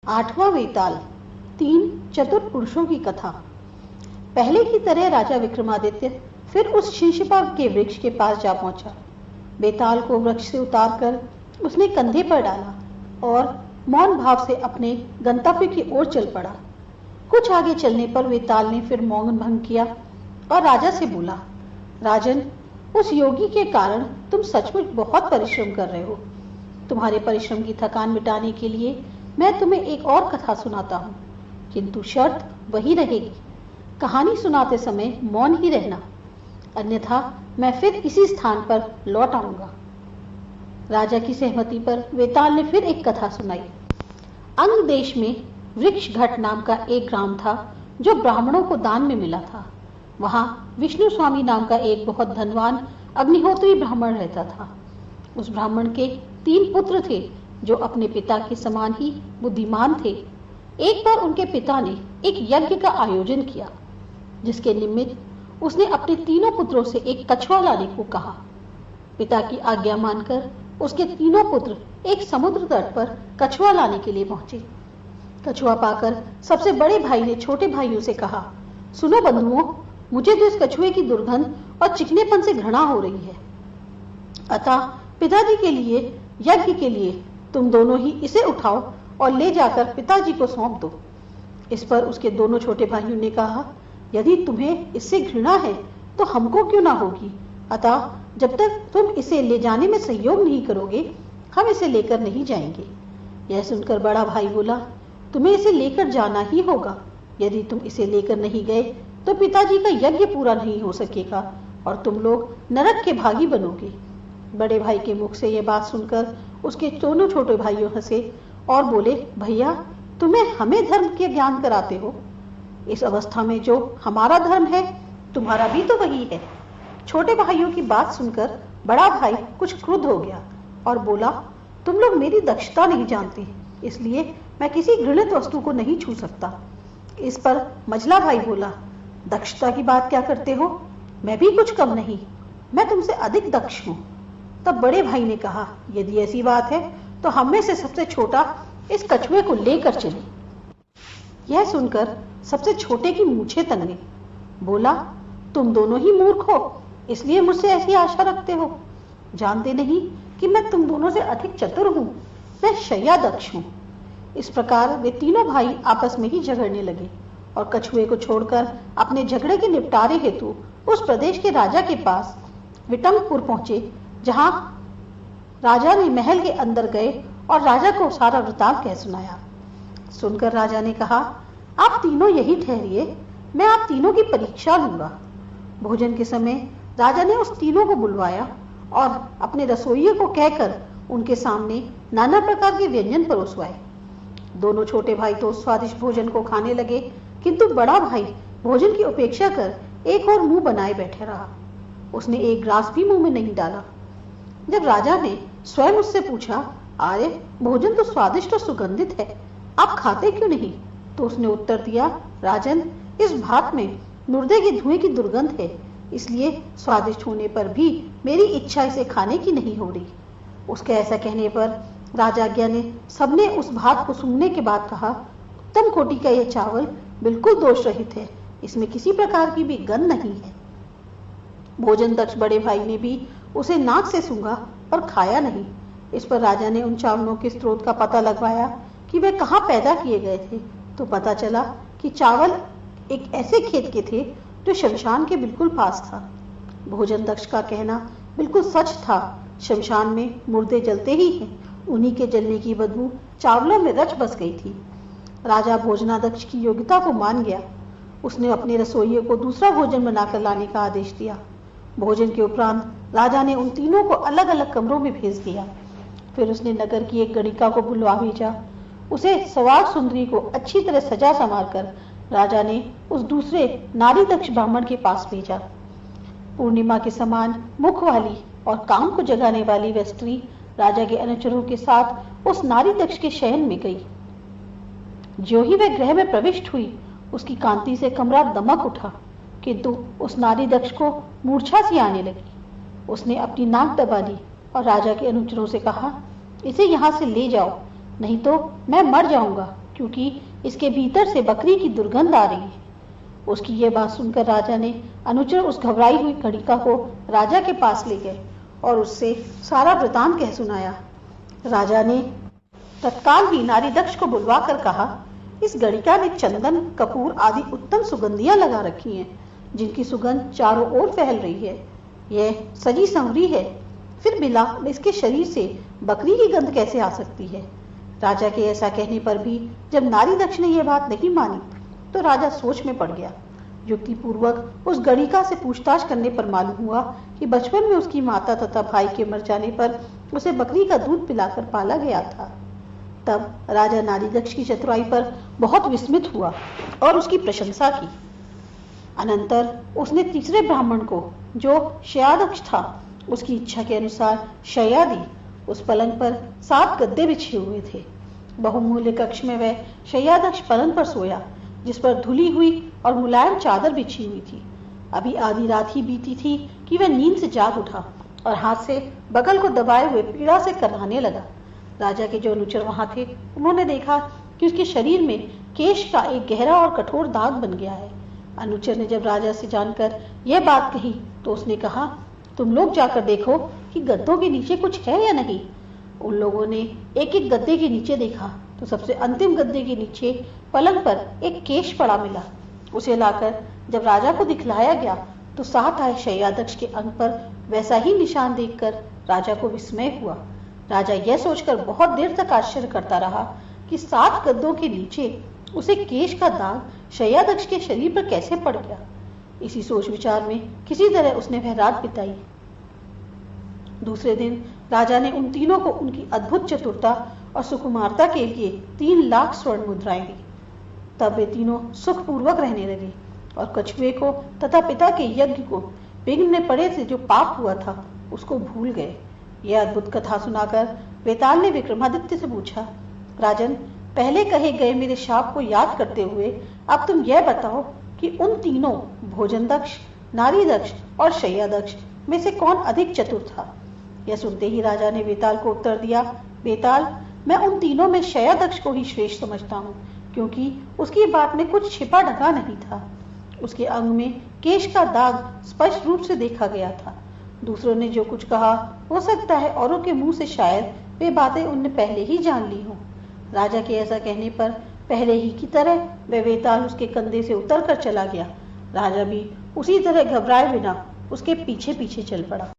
आठवां वेताल, तीन चतुर पुरुषों की कथा। पहले की तरह राजा विक्रमादित्य फिर उस शीशपा के वृक्ष के पास जा पहुंचा। बेताल को वृक्ष से उतारकर उसने कंधे पर डाला और मौन भाव से अपने गंतव्य की ओर चल पड़ा। कुछ आगे चलने पर वेताल ने फिर मौन भंग किया और राजा से बोला, राजन, उस योगी के कारण तुम सचमुच बहुत परिश्रम कर रहे हो। तुम्हारे परिश्रम की थकान मिटाने के लिए मैं तुम्हें एक और कथा सुनाता हूँ, किंतु शर्त वही रहेगी, कहानी सुनाते समय मौन ही रहना, अन्यथा मैं फिर इसी स्थान पर लौट आऊंगा। राजा की सहमति पर वेताल ने फिर एक कथा सुनाई। अंग देश में वृक्षघट नाम का एक ग्राम था जो ब्राह्मणों को दान में मिला था। वहां विष्णु स्वामी नाम का एक बहुत धनवान अग्निहोत्री ब्राह्मण रहता था। उस ब्राह्मण के 3 पुत्र थे जो अपने पिता के समान ही बुद्धिमान थे। एक बार उनके पिता ने एक यज्ञ का आयोजन किया, जिसके निमित्त उसने अपने तीनों पुत्रों से एक कछुआ लाने को कहा। पिता की आज्ञा मानकर उसके तीनों पुत्र एक समुद्र तट पर कछुआ लाने के लिए पहुंचे। कछुआ पाकर सबसे बड़े भाई ने छोटे भाइयों से कहा, सुनो बंधुओं, मुझे तो इस कछुए की दुर्गंध और चिकनेपन से घृणा हो रही है, अतः पिताजी के लिए यज्ञ के लिए तुम दोनों ही इसे उठाओ और ले जाकर पिताजी को सौंप दो। इस पर उसके दोनों छोटे भाइयों ने कहा, यदि तुम्हें इससे घृणा है तो हमको क्यों ना होगी, अतः जब तक तुम इसे ले जाने में सहयोग नहीं करोगे हम इसे लेकर नहीं जाएंगे। यह सुनकर बड़ा भाई बोला, तुम्हें इसे लेकर जाना ही होगा। यदि तुम इसे लेकर नहीं गए तो पिताजी का यज्ञ पूरा नहीं हो सकेगा और तुम लोग नरक के भागी बनोगे। बड़े भाई के मुख से यह बात सुनकर उसके दोनों छोटे भाइयों हंसे और बोले, भैया, तुम्हें हमें धर्म के ज्ञान कराते हो। इस अवस्था में जो हमारा धर्म है तुम्हारा भी तो वही है। छोटे भाइयों की बात सुनकर बड़ा भाई कुछ क्रुद्ध हो गया और बोला, तुम लोग मेरी दक्षता नहीं जानते, इसलिए मैं किसी घृणित वस्तु को नहीं छू सकता। इस पर मझला भाई बोला, दक्षता की बात क्या करते हो, मैं भी कुछ कम नहीं, मैं तुमसे अधिक दक्ष हूँ। तब बड़े भाई ने कहा, यदि ऐसी बात है तो हम में से सबसे छोटा इस कछुए को लेकर चले। यह सुनकर सबसे छोटे की मूछें तन बोला, तुम दोनों ही मूर्ख हो, इसलिए मुझसे ऐसी आशा रखते हो। जानते नहीं कि मैं तुम दोनों से अधिक चतुर हूँ, मैं शय्या दक्ष हूँ। इस प्रकार वे तीनों भाई आपस में ही झगड़ने लगे और कछुए को छोड़कर अपने झगड़े के निपटारे हेतु उस प्रदेश के राजा के पास विटंगपुर पहुंचे, जहां राजा ने महल के अंदर गए और राजा को सारा वृतांत कह सुनाया। सुनकर राजा ने कहा, आप तीनों यही ठहरिए, मैं आप तीनों की परीक्षा लूंगा। भोजन के समय राजा ने उस तीनों को बुलवाया और अपने रसोइये को कहकर उनके सामने नाना प्रकार के व्यंजन परोसवाए। दोनों छोटे भाई तो स्वादिष्ट भोजन को खाने लगे, किंतु बड़ा भाई भोजन की उपेक्षा कर एक और मुंह बनाए बैठे रहा। उसने एक ग्रास भी मुंह में नहीं डाला। जब राजा ने स्वयं उससे पूछा, अरे भोजन तो स्वादिष्ट और सुगंधित है, आप खाते क्यों नहीं, तो उसने उत्तर दिया, राजन, इस भात में मुर्दे के धुएं की दुर्गंध है, इसलिए स्वादिष्ट होने पर भी मेरी इच्छा इसे खाने की नहीं हो रही। उसके ऐसा कहने पर राजाज्ञा ने सबने उस भात को सूंघने के बाद कहा, उत्तम कोटि का यह चावल बिल्कुल दोष रहित है, इसमें किसी प्रकार की भी गंध नहीं है। भोजन दक्ष बड़े भाई ने भी उसे नाक से सूंघा और खाया नहीं। इस पर राजा ने उन चावलों के स्रोत का पता लगवाया कि वे कहाँ पैदा किए गए थे, तो पता चला कि चावल एक ऐसे खेत के थे जो शमशान के बिल्कुल पास था। भोजन दक्ष का कहना बिल्कुल सच था, शमशान में मुर्दे जलते ही हैं, उन्हीं के जलने की बदबू चावलों में रच बस गई थी। राजा भोजनाध्यक्ष की योग्यता को मान गया। उसने अपने रसोइये को दूसरा भोजन बनाकर लाने का आदेश दिया। भोजन के उपरांत राजा ने उन तीनों को अलग अलग कमरों में भेज दिया। फिर उसने नगर की एक गणिका को बुलवा भेजा। उसे सवार सुंदरी को अच्छी तरह सजा संवार कर राजा ने उस दूसरे नारी दक्ष ब्राह्मण के पास भेजा। पूर्णिमा के समान मुख वाली और काम को जगाने वाली वह स्त्री राजा के अनुचरों के साथ उस नारी दक्ष के शयन में गई। जो ही वह गृह में प्रविष्ट हुई, उसकी कांति से कमरा दमक उठा, किंतु उस नारी दक्ष को मूर्छा सी आने लगी। उसने अपनी नाक दबा ली और राजा के अनुचरों से कहा, इसे यहाँ से ले जाओ, नहीं तो मैं मर जाऊंगा। क्योंकि इसके भीतर से बकरी की दुर्गंध आ रही है। उसकी यह बात सुनकर राजा ने अनुचर उस घबराई हुई गणिका को राजा के पास ले गए और उससे सारा वृतांत कह सुनाया। राजा ने तत्काल ही नारी दक्ष को बुलवाकर कहा, इस गणिका ने चंदन, कपूर आदि उत्तम सुगंधियां लगा रखी हैं, जिनकी सुगंध चारों ओर फैल रही है। यह सजी संवरी है, फिर बिला इसके शरीर से बकरी की गंध कैसे आ सकती है? राजा के ऐसा कहने पर भी जब नारी दक्ष ने यह बात नहीं मानी तो राजा सोच में पड़ गया। युक्ति पूर्वक उस गणिका से पूछताछ करने पर मालूम हुआ कि बचपन में उसकी माता तथा भाई के मर जाने पर उसे बकरी का दूध पिलाकर पाला गया था। तब राजा नारी दक्ष की चतुराई पर बहुत विस्मित हुआ और उसकी प्रशंसा की। अनंतर उसने तीसरे ब्राह्मण को, जो शय्यादक्ष था, उसकी इच्छा के अनुसार शय्या दी। उस पलंग पर 7 गद्दे बिछे हुए थे। बहुमूल्य कक्ष में वह शय्यादक्ष पलंग पर सोया, जिस पर धुली हुई और मुलायम चादर बिछी हुई थी। अभी आधी रात ही बीती थी कि वह नींद से जाग उठा और हाथ से बगल को दबाए हुए पीड़ा से कराहने लगा। राजा के जो अनुचर वहां थे, उन्होंने देखा कि उसके शरीर में केश का एक गहरा और कठोर दाग बन गया है। अनुचर ने जब राजा से जानकर यह बात कही तो उसने कहा, तुम लोग जाकर देखो कि गद्दों के नीचे कुछ है या नहीं। उन लोगों ने एक एक गद्दे के नीचे देखा तो सबसे अंतिम गद्दे के नीचे पलंग पर एक केश पड़ा मिला। उसे लाकर जब राजा को दिखलाया गया तो साथ आए शय्यादक्ष के अंग पर वैसा ही निशान देखकर राजा को विस्मय हुआ। राजा यह सोचकर बहुत देर तक आश्चर्य करता रहा कि 7 गद्दों के नीचे उसे केश का दाग शय्यादक्ष के शरीर पर कैसे पड़ गया। इसी सोच विचार में किसी तरह उसने वह रात बिताई। दूसरे दिन राजा ने उन तीनों को उनकी अद्भुत चतुरता और सुकुमारता के लिए 3 लाख स्वर्ण मुद्राएं दी। तब वे तीनों सुखपूर्वक रहने लगे और कछुए को तथा पिता के यज्ञ को बिगड़ने पड़े से जो पाप हुआ था उसको भूल गए। यह अद्भुत कथा सुनाकर वेताल ने विक्रमादित्य से पूछा, राजन, पहले कहे गए मेरे शाप को याद करते हुए अब तुम यह बताओ कि उन तीनों भोजन दक्ष, नारी दक्ष और शय्या दक्ष में से कौन अधिक चतुर था? यह सुनते ही राजा ने वेताल को उत्तर दिया, वेताल, मैं उन तीनों में शय्या दक्ष को ही श्रेष्ठ समझता हूँ, क्योंकि उसकी बात में कुछ छिपा ढका नहीं था। उसके अंग में केश का दाग स्पष्ट रूप से देखा गया था। दूसरों ने जो कुछ कहा, हो सकता है औरों के मुंह से शायद वे बातें उनने पहले ही जान ली हों। राजा के ऐसा कहने पर पहले ही की तरह वह वेताल उसके कंधे से उतर कर चला गया। राजा भी उसी तरह घबराए बिना उसके पीछे पीछे चल पड़ा।